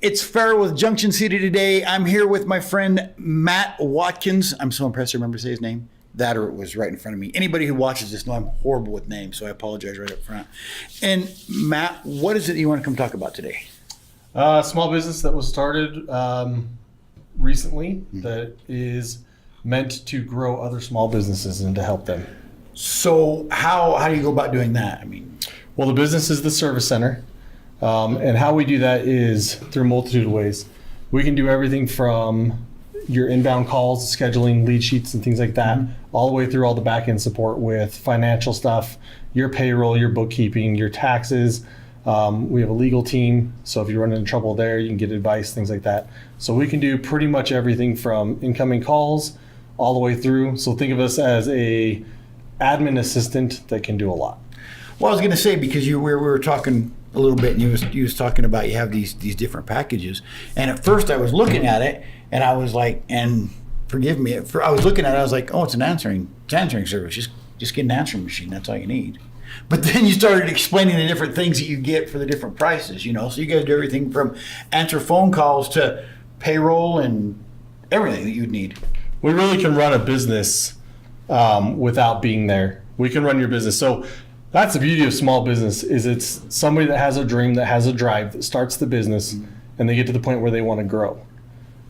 It's Farrell with Junction City today. I'm here with my friend Matt Watkins. I'm so impressed I remember to say his name. That or it was right in front of me. Anybody who watches this know I'm horrible with names, so I apologize right up front. And Matt, what is it you want to come talk about today? Small business that was started recently that is meant to grow other small businesses and to help them. So how do you go about doing that? Well, the business is the service center. And how we do that is through a multitude of ways. We can do everything from your inbound calls, scheduling lead sheets and things like that, all the way through all the back end support with financial stuff, your payroll, your bookkeeping, your taxes. We have a legal team, so if you run into trouble there, you can get advice, things like that. So we can do pretty much everything from incoming calls all the way through. So think of us as a admin assistant that can do a lot. Well, I was going to say, because we were talking a little bit, and you was talking about you have these different packages, and at first I was looking at it, and I was like, and forgive me, I was looking at it, I was like, oh, it's an answering service. Just get an answering machine. That's all you need. But then you started explaining the different things that you get for the different prices. So you guys do everything from answer phone calls to payroll and everything that you'd need. We really can run a business without being there. We can run your business. So that's the beauty of small business, is it's somebody that has a dream, that has a drive, that starts the business, and they get to the point where they want to grow.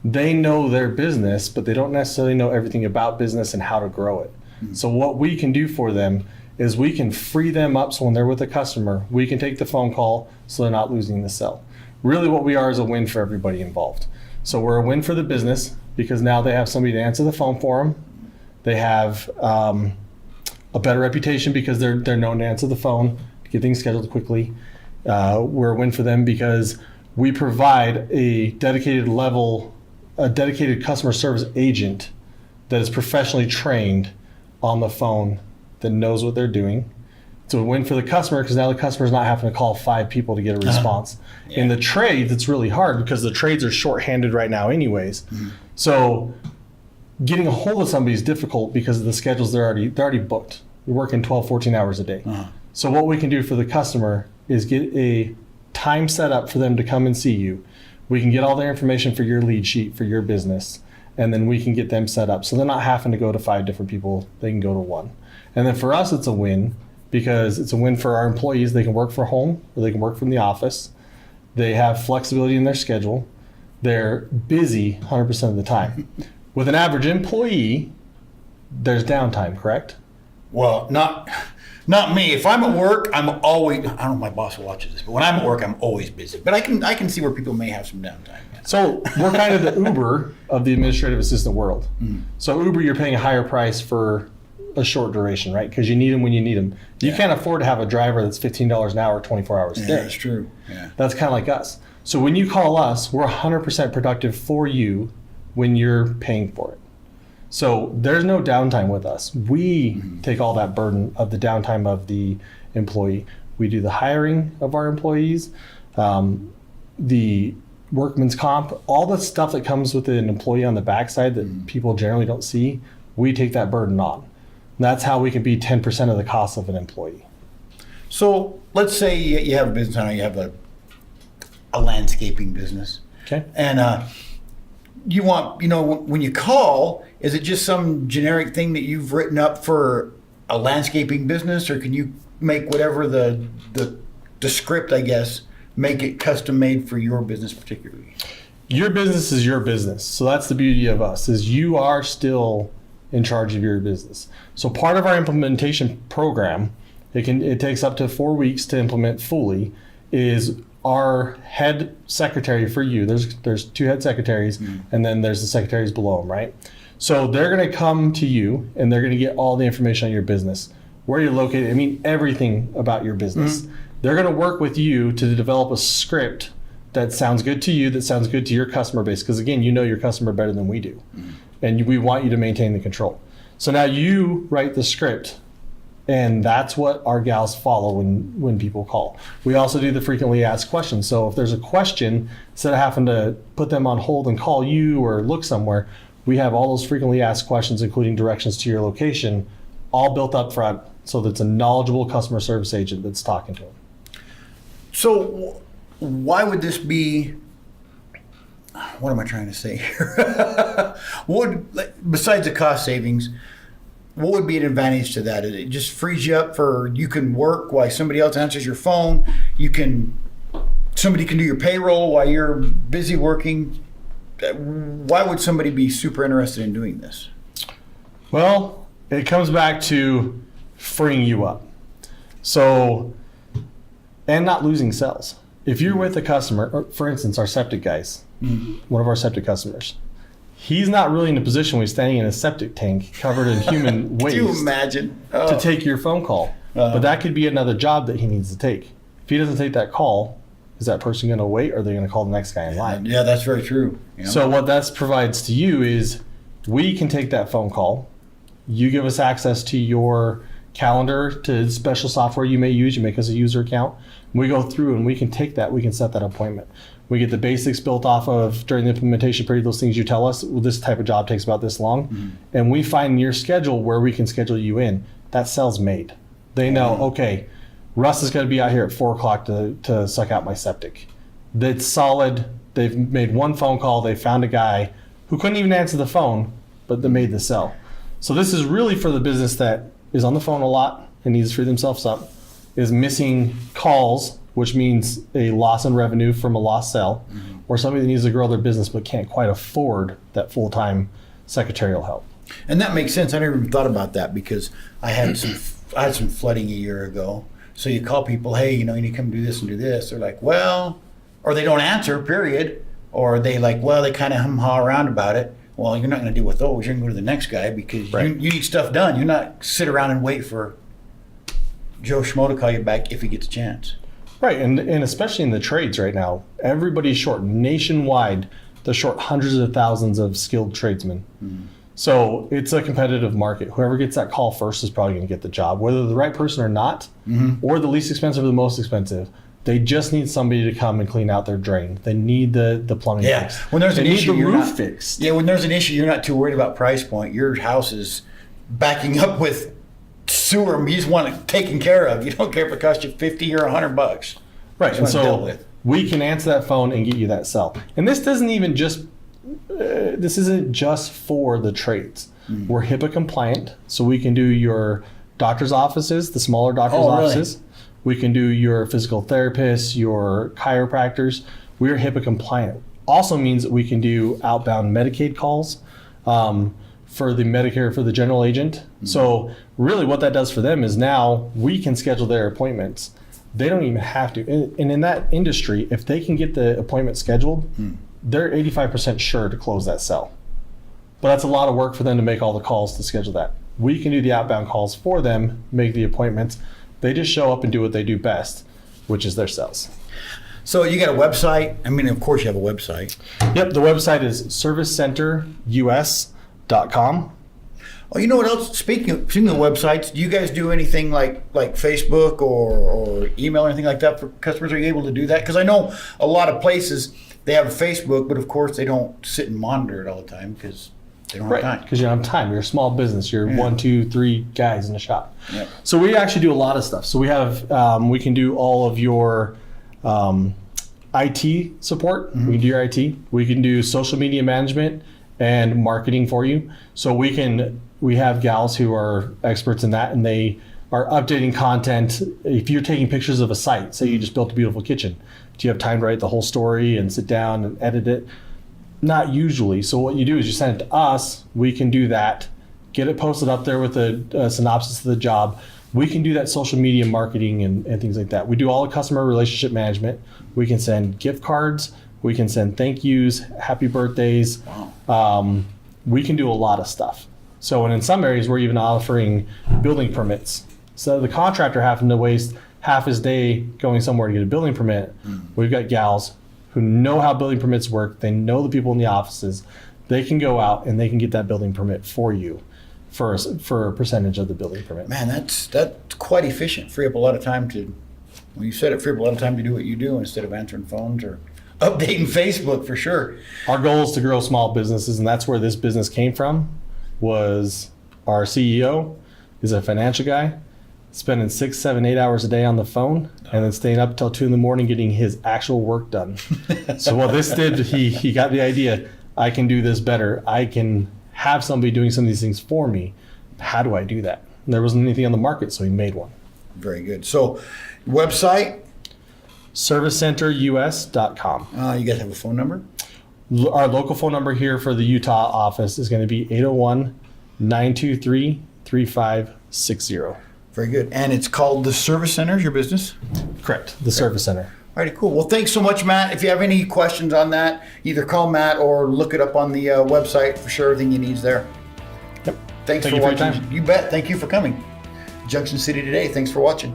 They know their business, but they don't necessarily know everything about business and how to grow it. So what we can do for them is we can free them up, so when they're with a customer, we can take the phone call so they're not losing the sale. Really what we are is a win for everybody involved. So we're a win for the business because now they have somebody to answer the phone for them. They have a better reputation because they're known to answer the phone, to get things scheduled quickly. We're a win for them because we provide a dedicated customer service agent that is professionally trained on the phone, that knows what they're doing. It's a win for the customer because now the customer's not having to call 5 people to get a response. Yeah. In the trades, it's really hard because the trades are shorthanded right now anyways. So getting a hold of somebody is difficult because of the schedules. They're already booked. You're working 12, 14 hours a day. So what we can do for the customer is get a time set up for them to come and see you. We can get all their information for your lead sheet for your business, and then we can get them set up. So they're not having to go to 5 different people. They can go to 1. And then for us, it's a win because it's a win for our employees. They can work from home or they can work from the office. They have flexibility in their schedule. They're busy 100% of the time. With an average employee, there's downtime, correct? Well, not me. If I'm at work, I'm always, I don't know if my boss watches this, but when I'm at work, I'm always busy. But I can see where people may have some downtime. Yeah. So we're kind of the Uber of the administrative assistant world. So Uber, you're paying a higher price for a short duration, right? Because you need them when you need them. You can't afford to have a driver that's $15 an hour, 24 hours a day. That's true. Yeah. That's kind of like us. So when you call us, we're 100% productive for you when you're paying for it. So there's no downtime with us. We take all that burden of the downtime of the employee. We do the hiring of our employees, the workman's comp, all the stuff that comes with an employee on the backside that people generally don't see. We take that burden on. And that's how we can be 10% of the cost of an employee. So let's say you have a business, I know you have a landscaping business. Okay. And you want, when you call, is it just some generic thing that you've written up for a landscaping business, or can you make whatever the script, I guess, make it custom made for your business particularly? Your business is your business. So that's the beauty of us, is you are still in charge of your business. So part of our implementation program, it takes up to 4 weeks to implement fully, is our head secretary for you. There's 2 head secretaries, and then there's the secretaries below them, right? So they're going to come to you and they're going to get all the information on your business, where you're located, everything about your business. They're going to work with you to develop a script that sounds good to you, that sounds good to your customer base, because again, you know your customer better than we do. And we want you to maintain the control. So now you write the script, and that's what our gals follow when people call. We also do the frequently asked questions. So if there's a question, instead of having to put them on hold and call you or look somewhere, we have all those frequently asked questions, including directions to your location, all built up front, so that it's a knowledgeable customer service agent that's talking to them. So why would this be what am I trying to say here? Besides the cost savings, what would be an advantage to that? It just frees you up for, you can work while somebody else answers your phone. Somebody can do your payroll while you're busy working. Why would somebody be super interested in doing this? Well, it comes back to freeing you up. So, and not losing sales. If you're with a customer, or for instance, our septic guys, one of our septic customers, he's not really in a position where he's standing in a septic tank covered in human waste. Do you imagine? To take your phone call. But that could be another job that he needs to take. If he doesn't take that call, is that person going to wait, or are they going to call the next guy in line? Yeah, that's very true. Yeah. So what that provides to you is we can take that phone call. You give us access to your calendar, to special software you may use. You make us a user account. We go through and we can take that. We can set that appointment. We get the basics built off of during the implementation period, those things you tell us, well, this type of job takes about this long. And we find your schedule where we can schedule you in. That cell's made. They know, okay, Russ is going to be out here at 4 o'clock to suck out my septic. That's solid. They've made one phone call. They found a guy who couldn't even answer the phone, but they made the sell. So this is really for the business that is on the phone a lot and needs to free themselves up, is missing calls, which means a loss in revenue from a lost sale, or somebody that needs to grow their business but can't quite afford that full-time secretarial help. And that makes sense. I never even thought about that, because I had some flooding a year ago. So you call people, hey, you need to come do this and do this. They're like, well, or they don't answer, period. Or they they kind of hum-ha around about it. Well, you're not going to deal with those. You're going to go to the next guy, because you need stuff done. You're not sit around and wait for Joe Schmo to call you back if he gets a chance. Right, and especially in the trades right now, everybody's short. Nationwide, they're short hundreds of thousands of skilled tradesmen. So it's a competitive market. Whoever gets that call first is probably going to get the job, whether the right person or not, or the least expensive or the most expensive. They just need somebody to come and clean out their drain. They need the plumbing fixed. When there's they an need issue, the you're roof not fixed. Yeah, when there's an issue, you're not too worried about price point. Your house is backing up with sewer. You just want it taken care of. You don't care if it costs you $50 or $100. Right, and dealt so with. we can answer that phone and get you that cell. And this doesn't even just, this isn't just for the trades. We're HIPAA compliant, so we can do your doctor's offices, the smaller doctor's offices. We can do your physical therapists, your chiropractors. We're HIPAA compliant. Also means that we can do outbound Medicaid calls for the Medicare, for the general agent. So really what that does for them is now we can schedule their appointments. They don't even have to. And in that industry, if they can get the appointment scheduled, they're 85% sure to close that cell. But that's a lot of work for them to make all the calls to schedule that. We can do the outbound calls for them, make the appointments. They just show up and do what they do best, which is their sales. So you got a website? I mean, of course you have a website. Yep, the website is servicecenterus.com. Oh, you know what else? Speaking of websites, do you guys do anything like Facebook or email or anything like that for customers? Are you able to do that? Because I know a lot of places, they have a Facebook, but of course they don't sit and monitor it all the time because they don't have time. Because you don't have time. You're a small business. You're 1, 2, 3 guys in the shop. Yep. So we actually do a lot of stuff. So we have, we can do all of your IT support. We can do your IT. We can do social media management and marketing for you. So we have gals who are experts in that, and they are updating content. If you're taking pictures of a site, say you just built a beautiful kitchen, do you have time to write the whole story and sit down and edit it? Not usually. So what you do is you send it to us. We can do that, get it posted up there with a synopsis of the job. We can do that social media marketing and things like that. We do all the customer relationship management. We can send gift cards. We can send thank yous, happy birthdays. Wow. We can do a lot of stuff. So, and in some areas, we're even offering building permits. So the contractor having to waste half his day going somewhere to get a building permit. We've got gals who know how building permits work. They know the people in the offices. They can go out and they can get that building permit for you for a percentage of the building permit. Man, that's quite efficient. Free up a lot of time to, well, you said it, free up a lot of time to do what you do instead of answering phones or updating Facebook for sure. Our goal is to grow small businesses, and that's where this business came from. Was our CEO is a financial guy, spending 6, 7, 8 hours a day on the phone, and then staying up till 2 in the morning getting his actual work done. So what this did, he got the idea, I can do this better. I can have somebody doing some of these things for me. How do I do that? And there wasn't anything on the market, so he made one. Very good. So, website? ServiceCenterUS.com. You guys have a phone number? Our local phone number here for the Utah office is going to be 801-923-3560. Very good. And it's called the Service Center, your business? Correct. The Service Center. All righty, cool. Well, thanks so much, Matt. If you have any questions on that, either call Matt or look it up on the website. For sure, everything you need is there. Yep. Thanks Thank for you for your watching. time. You bet. Thank you for coming. Junction City Today. Thanks for watching.